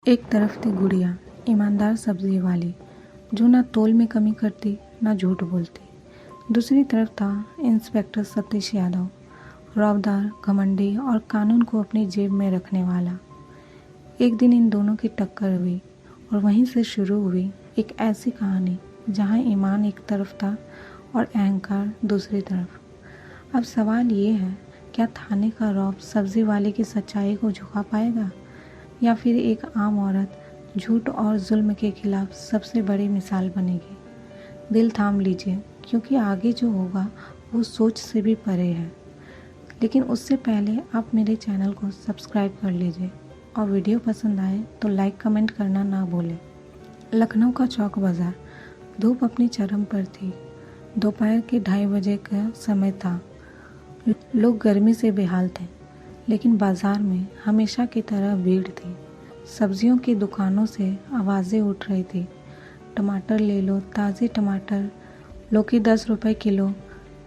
एक तरफ थी गुड़िया, ईमानदार सब्जी वाली, जो ना तोल में कमी करती ना झूठ बोलती। दूसरी तरफ था इंस्पेक्टर सतीश यादव, रौबदार, घमंडी और कानून को अपनी जेब में रखने वाला। एक दिन इन दोनों की टक्कर हुई और वहीं से शुरू हुई एक ऐसी कहानी जहां ईमान एक तरफ था और अहंकार दूसरी तरफ। अब सवाल ये है, क्या थाने का रौब सब्जी वाले की सच्चाई को झुका पाएगा, या फिर एक आम औरत झूठ और जुल्म के खिलाफ सबसे बड़ी मिसाल बनेगी? दिल थाम लीजिए, क्योंकि आगे जो होगा वो सोच से भी परे है। लेकिन उससे पहले आप मेरे चैनल को सब्सक्राइब कर लीजिए और वीडियो पसंद आए तो लाइक कमेंट करना ना भूलें। लखनऊ का चौक बाज़ार, धूप अपनी चरम पर थी। दोपहर के 2:30 बजे का समय था। लोग गर्मी से बेहाल थे, लेकिन बाजार में हमेशा की तरह भीड़ थी। सब्जियों की दुकानों से आवाज़ें उठ रही थी, टमाटर ले लो, ताज़े टमाटर, लौकी 10 रुपए किलो।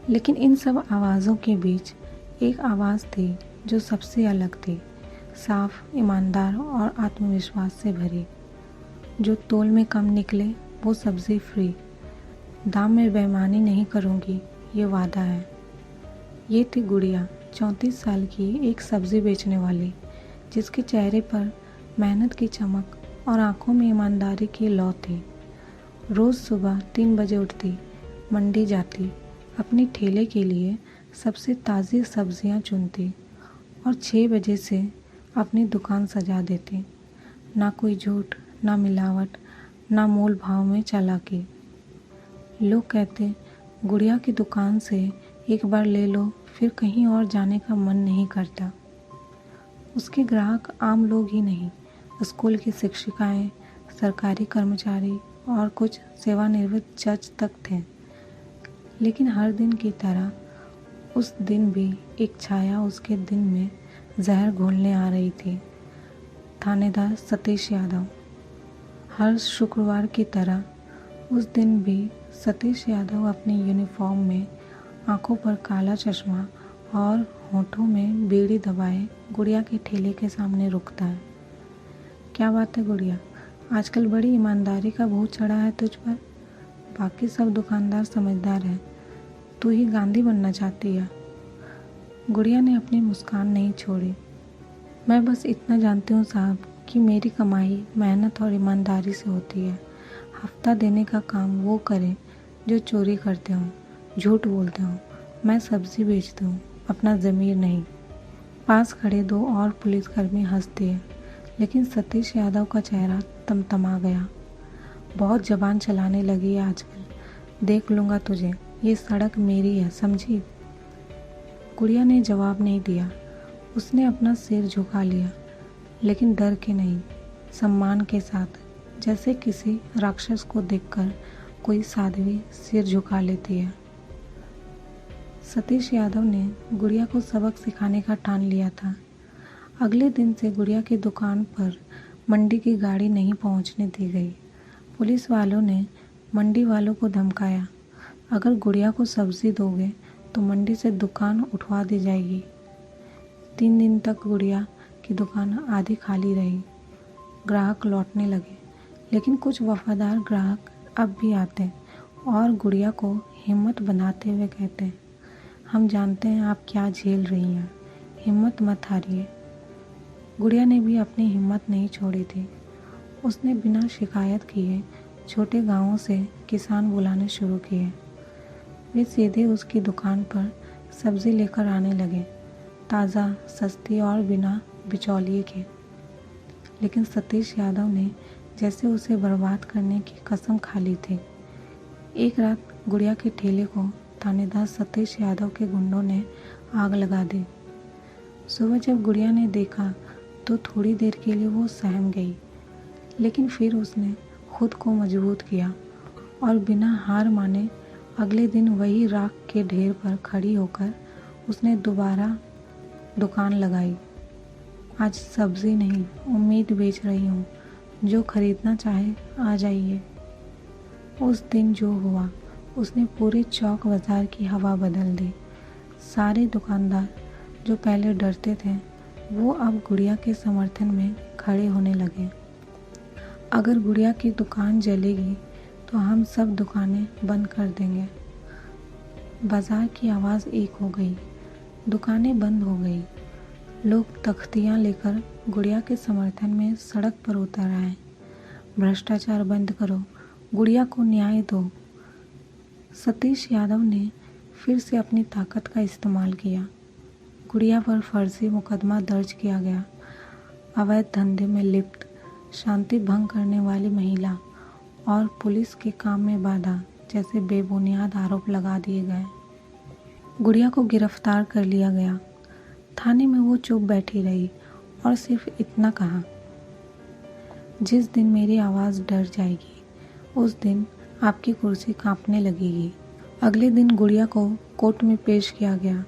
लेकिन इन सब आवाज़ों के बीच एक आवाज़ थी जो सबसे अलग थी, साफ, ईमानदार और आत्मविश्वास से भरी। जो तोल में कम निकले वो सब्ज़ी फ्री, दाम में बेईमानी नहीं करूँगी, ये वादा है। ये थी गुड़िया, 34 साल की एक सब्ज़ी बेचने वाली, जिसके चेहरे पर मेहनत की चमक और आंखों में ईमानदारी की लौ थी। रोज़ सुबह 3 बजे उठती, मंडी जाती, अपने ठेले के लिए सबसे ताज़ी सब्जियां चुनती और 6 बजे से अपनी दुकान सजा देती। ना कोई झूठ, ना मिलावट, ना मोल भाव में चालाकी। लोग कहते, गुड़िया की दुकान से एक बार ले लो फिर कहीं और जाने का मन नहीं करता। उसके ग्राहक आम लोग ही नहीं, स्कूल की शिक्षिकाएं, सरकारी कर्मचारी और कुछ सेवानिवृत्त जज तक थे। लेकिन हर दिन की तरह उस दिन भी एक छाया उसके दिन में जहर घोलने आ रही थी। थानेदार सतीश यादव। हर शुक्रवार की तरह उस दिन भी सतीश यादव अपनी यूनिफॉर्म में, आंखों पर काला चश्मा और होठों में बीड़ी दबाए गुड़िया के ठेले के सामने रुकता है। क्या बात है गुड़िया, आजकल बड़ी ईमानदारी का भूत चढ़ा है तुझ पर। बाकी सब दुकानदार समझदार हैं, तू ही गांधी बनना चाहती है। गुड़िया ने अपनी मुस्कान नहीं छोड़ी। मैं बस इतना जानती हूँ साहब कि मेरी कमाई मेहनत और ईमानदारी से होती है। हफ्ता देने का काम वो करें जो चोरी करते हों, झूठ बोलते हों। मैं सब्जी बेचती हूँ, अपना ज़मीर नहीं। पास खड़े 2 और पुलिसकर्मी हंसते हैं, लेकिन सतीश यादव का चेहरा तमतमा गया। बहुत जबान चलाने लगी है आजकल, देख लूँगा तुझे, ये सड़क मेरी है, समझी? गुड़िया ने जवाब नहीं दिया। उसने अपना सिर झुका लिया, लेकिन डर के नहीं, सम्मान के साथ, जैसे किसी राक्षस को देखकर कोई साध्वी सिर झुका लेती है। सतीश यादव ने गुड़िया को सबक सिखाने का ठान लिया था। अगले दिन से गुड़िया की दुकान पर मंडी की गाड़ी नहीं पहुंचने दी गई। पुलिस वालों ने मंडी वालों को धमकाया, अगर गुड़िया को सब्जी दोगे तो मंडी से दुकान उठवा दी जाएगी। 3 दिन तक गुड़िया की दुकान आधी खाली रही। ग्राहक लौटने लगे, लेकिन कुछ वफादार ग्राहक अब भी आते और गुड़िया को हिम्मत बंधाते हुए कहते, हम जानते हैं आप क्या झेल रही हैं, हिम्मत मत हारिए। गुड़िया ने भी अपनी हिम्मत नहीं छोड़ी थी। उसने बिना शिकायत किए छोटे गांवों से किसान बुलाने शुरू किए। वे सीधे उसकी दुकान पर सब्जी लेकर आने लगे, ताज़ा, सस्ती और बिना बिचौलिए के। लेकिन सतीश यादव ने जैसे उसे बर्बाद करने की कसम खा ली थी। एक रात गुड़िया के ठेले को थानेदार सतीश यादव के गुंडों ने आग लगा दी। सुबह जब गुड़िया ने देखा तो थोड़ी देर के लिए वो सहम गई, लेकिन फिर उसने खुद को मजबूत किया और बिना हार माने अगले दिन वही राख के ढेर पर खड़ी होकर उसने दोबारा दुकान लगाई। आज सब्जी नहीं, उम्मीद बेच रही हूँ, जो खरीदना चाहे आ जाइए। उस दिन जो हुआ, उसने पूरे चौक बाजार की हवा बदल दी। सारे दुकानदार जो पहले डरते थे, वो अब गुड़िया के समर्थन में खड़े होने लगे। अगर गुड़िया की दुकान जलेगी तो हम सब दुकानें बंद कर देंगे। बाजार की आवाज़ एक हो गई, दुकानें बंद हो गई। लोग तख्तियाँ लेकर गुड़िया के समर्थन में सड़क पर उतर आए। भ्रष्टाचार बंद करो, गुड़िया को न्याय दो। सतीश यादव ने फिर से अपनी ताकत का इस्तेमाल किया। गुड़िया पर फर्जी मुकदमा दर्ज किया गया। अवैध धंधे में लिप्त, शांति भंग करने वाली महिला और पुलिस के काम में बाधा जैसे बेबुनियाद आरोप लगा दिए गए। गुड़िया को गिरफ्तार कर लिया गया। थाने में वो चुप बैठी रही और सिर्फ इतना कहा, जिस दिन मेरी आवाज़ डर जाएगी उस दिन आपकी कुर्सी कांपने लगेगी। अगले दिन गुड़िया को कोर्ट में पेश किया गया।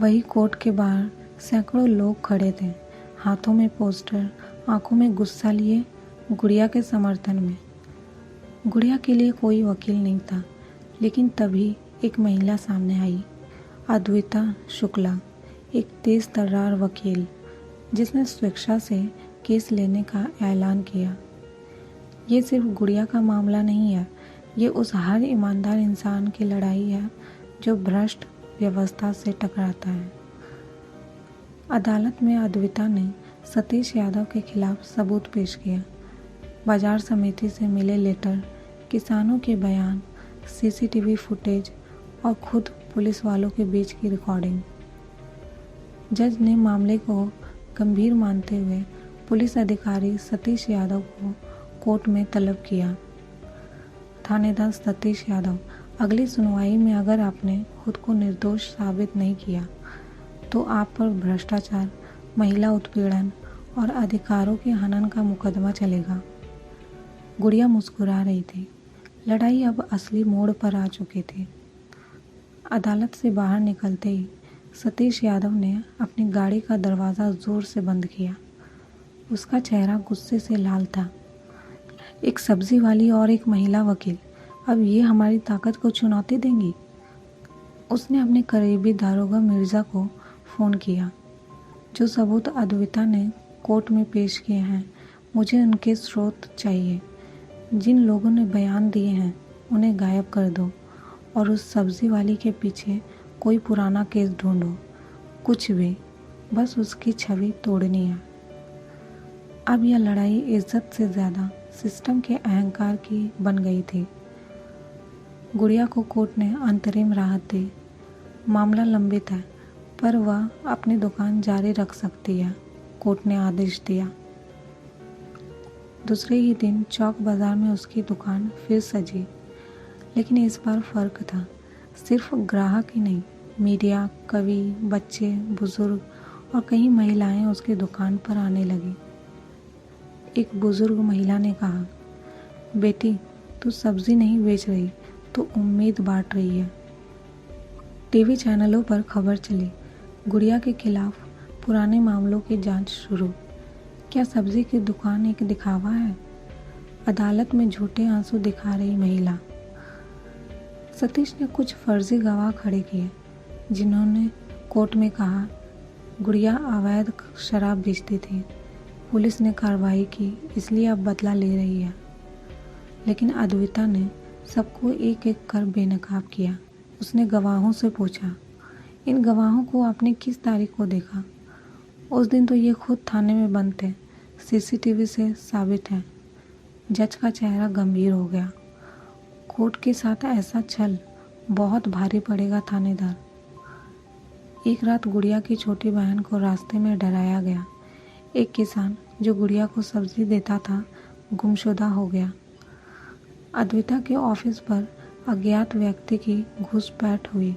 वही कोर्ट के बाहर सैकड़ों लोग खड़े थे, हाथों में पोस्टर, आंखों में गुस्सा लिए गुड़िया के समर्थन में। गुड़िया के लिए कोई वकील नहीं था, लेकिन तभी एक महिला सामने आई, अद्विता शुक्ला, एक तेज तर्रार वकील, जिसने स्वेच्छा से केस लेने का ऐलान किया। ये सिर्फ गुड़िया का मामला नहीं है, ये उस हर ईमानदार इंसान की लड़ाई है जो भ्रष्ट व्यवस्था से टकराता है। अदालत में अद्विता ने सतीश यादव के खिलाफ सबूत पेश किया। बाजार समिति से मिले लेटर, किसानों के बयान, सीसीटीवी फुटेज और खुद पुलिस वालों के बीच की रिकॉर्डिंग। जज ने मामले को गंभीर मानते हुए पुलिस अधिकारी सतीश यादव को कोर्ट में तलब किया। थानेदार सतीश यादव, अगली सुनवाई में अगर आपने खुद को निर्दोष साबित नहीं किया तो आप पर भ्रष्टाचार, महिला उत्पीड़न और अधिकारों के हनन का मुकदमा चलेगा। गुड़िया मुस्कुरा रही थी। लड़ाई अब असली मोड़ पर आ चुकी थी। अदालत से बाहर निकलते ही सतीश यादव ने अपनी गाड़ी का दरवाज़ा ज़ोर से बंद किया। उसका चेहरा गुस्से से लाल था। एक सब्जी वाली और एक महिला वकील, अब ये हमारी ताकत को चुनौती देंगी। उसने अपने करीबी दारोगा मिर्ज़ा को फ़ोन किया। जो सबूत अद्विता ने कोर्ट में पेश किए हैं, मुझे उनके स्रोत चाहिए। जिन लोगों ने बयान दिए हैं उन्हें गायब कर दो और उस सब्जी वाली के पीछे कोई पुराना केस ढूंढो, कुछ भी, बस उसकी छवि तोड़नी है। अब यह लड़ाई इज्जत से ज़्यादा सिस्टम के अहंकार की बन गई थी। गुड़िया को कोर्ट ने अंतरिम राहत दी। मामला लंबित है, पर वह अपनी दुकान जारी रख सकती है, कोर्ट ने आदेश दिया। दूसरे ही दिन चौक बाजार में उसकी दुकान फिर सजी, लेकिन इस बार फ़र्क था। सिर्फ ग्राहक ही नहीं, मीडिया, कवि, बच्चे, बुजुर्ग और कई महिलाएं उसकी दुकान पर आने लगी। एक बुजुर्ग महिला ने कहा, बेटी, तू सब्जी नहीं बेच रही, तो उम्मीद बांट रही है। टीवी चैनलों पर खबर चली, गुड़िया के खिलाफ पुराने मामलों की जांच शुरू। क्या सब्जी की दुकान एक दिखावा है? अदालत में झूठे आंसू दिखा रही महिला। सतीश ने कुछ फर्जी गवाह खड़े किए, जिन्होंने कोर्ट में कहा गुड़िया अवैध शराब बेचती थी। पुलिस ने कार्रवाई की, इसलिए अब बदला ले रही है। लेकिन अद्विता ने सबको एक एक कर बेनकाब किया। उसने गवाहों से पूछा, इन गवाहों को आपने किस तारीख को देखा? उस दिन तो ये खुद थाने में बंद थे, सीसीटीवी से साबित है। जज का चेहरा गंभीर हो गया। कोर्ट के साथ ऐसा छल बहुत भारी पड़ेगा थानेदार। एक रात गुड़िया की छोटी बहन को रास्ते में डराया गया। एक किसान जो गुड़िया को सब्जी देता था, गुमशुदा हो गया। अद्विता के ऑफिस पर अज्ञात व्यक्ति की घुसपैठ हुई।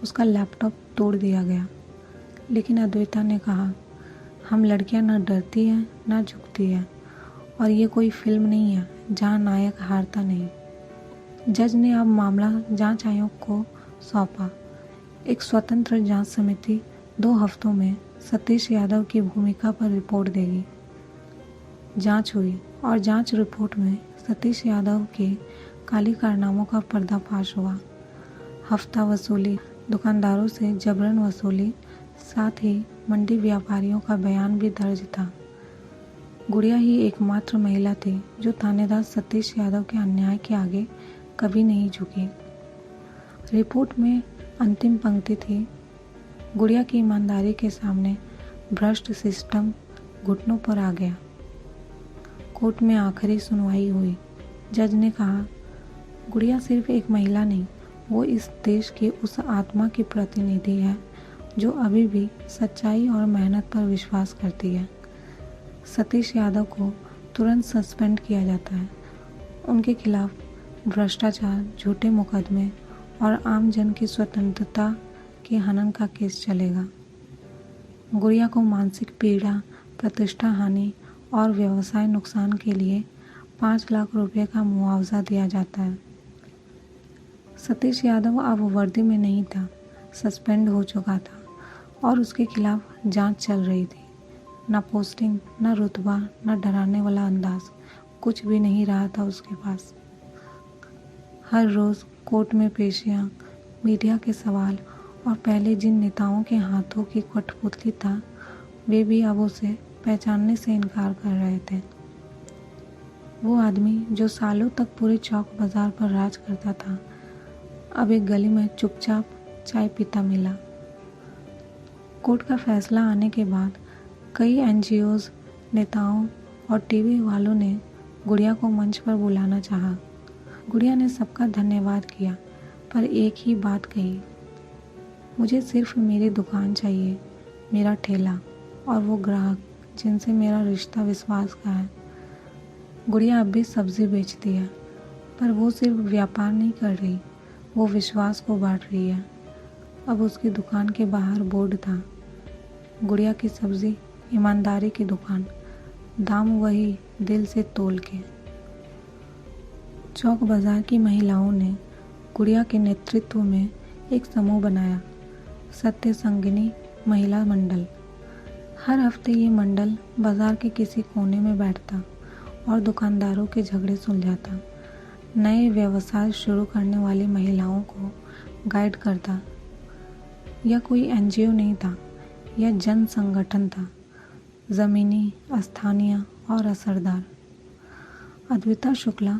उसका लैपटॉप तोड़ दिया गया। लेकिन अद्विता ने कहा, हम लड़कियां न डरती हैं न झुकती हैं, और ये कोई फिल्म नहीं है जहां नायक हारता नहीं। जज ने अब मामला जांच आयोग को सौंपा। एक स्वतंत्र जांच समिति 2 हफ्तों में सतीश यादव की भूमिका पर रिपोर्ट देगी। जांच हुई और जांच रिपोर्ट में सतीश यादव के काले कारनामों का पर्दाफाश हुआ। हफ्ता वसूली, दुकानदारों से जबरन वसूली, साथ ही मंडी व्यापारियों का बयान भी दर्ज था। गुड़िया ही एकमात्र महिला थी जो थानेदार सतीश यादव के अन्याय के आगे कभी नहीं झुकी। रिपोर्ट में अंतिम पंक्ति थी, गुड़िया की ईमानदारी के सामने भ्रष्ट सिस्टम घुटनों पर आ गया। कोर्ट में आखिरी सुनवाई हुई। जज ने कहा, गुड़िया सिर्फ एक महिला नहीं, वो इस देश की उस आत्मा की प्रतिनिधि है जो अभी भी सच्चाई और मेहनत पर विश्वास करती है। सतीश यादव को तुरंत सस्पेंड किया जाता है। उनके खिलाफ भ्रष्टाचार, झूठे मुकदमे और आम जन की स्वतंत्रता के हनन का केस चलेगा। गुड़िया को मानसिक पीड़ा, प्रतिष्ठा हानि और व्यवसाय नुकसान के लिए 5 लाख रुपए का मुआवजा दिया जाता है। सतीश यादव अब वर्दी में नहीं था, सस्पेंड हो चुका था और उसके खिलाफ जांच चल रही थी। ना पोस्टिंग, ना रुतबा, ना डराने वाला अंदाज, कुछ भी नहीं रहा था उसके पास। हर रोज़ कोर्ट में पेशियां, मीडिया के सवाल और पहले जिन नेताओं के हाथों की कठपुतली था, वे भी अब उसे पहचानने से इनकार कर रहे थे। वो आदमी जो सालों तक पूरे चौक बाजार पर राज करता था, अब एक गली में चुपचाप चाय पीता मिला। कोर्ट का फैसला आने के बाद कई एनजीओज, नेताओं और टीवी वालों ने गुड़िया को मंच पर बुलाना चाहा। गुड़िया ने सबका धन्यवाद किया, पर एक ही बात कही, मुझे सिर्फ मेरी दुकान चाहिए, मेरा ठेला और वो ग्राहक जिनसे मेरा रिश्ता विश्वास का है। गुड़िया अब भी सब्जी बेचती है, पर वो सिर्फ व्यापार नहीं कर रही, वो विश्वास को बांट रही है। अब उसकी दुकान के बाहर बोर्ड था, गुड़िया की सब्जी, ईमानदारी की दुकान, दाम वही, दिल से तोल के। चौक बाजार की महिलाओं ने गुड़िया के नेतृत्व में एक समूह बनाया, सत्य संगिनी महिला मंडल। हर हफ्ते ये मंडल बाजार के किसी कोने में बैठता और दुकानदारों के झगड़े सुलझाता, नए व्यवसाय शुरू करने वाली महिलाओं को गाइड करता। यह कोई एनजीओ नहीं था, यह जन संगठन था, ज़मीनी, स्थानीय और असरदार। अद्विता शुक्ला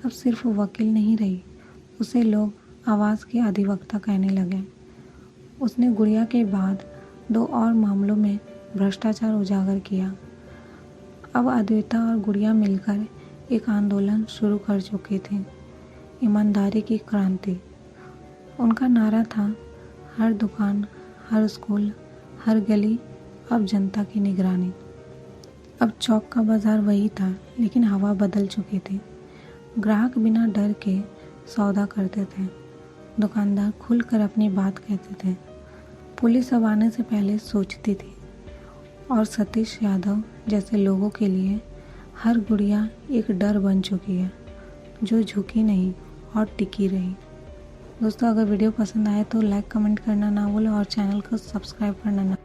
अब सिर्फ वकील नहीं रही, उसे लोग आवाज़ के अधिवक्ता कहने लगे। उसने गुड़िया के बाद 2 और मामलों में भ्रष्टाचार उजागर किया। अब अद्विता और गुड़िया मिलकर एक आंदोलन शुरू कर चुकी थी, ईमानदारी की क्रांति। उनका नारा था, हर दुकान, हर स्कूल, हर गली, अब जनता की निगरानी। अब चौक का बाजार वही था, लेकिन हवा बदल चुकी थी। ग्राहक बिना डर के सौदा करते थे, दुकानदार खुलकर अपनी बात कहते थे, पुलिस अब आने से पहले सोचती थी, और सतीश यादव जैसे लोगों के लिए हर गुड़िया एक डर बन चुकी है, जो झुकी नहीं और टिकी रही। दोस्तों, अगर वीडियो पसंद आए तो लाइक, कमेंट करना ना भूलें और चैनल को सब्सक्राइब करना ना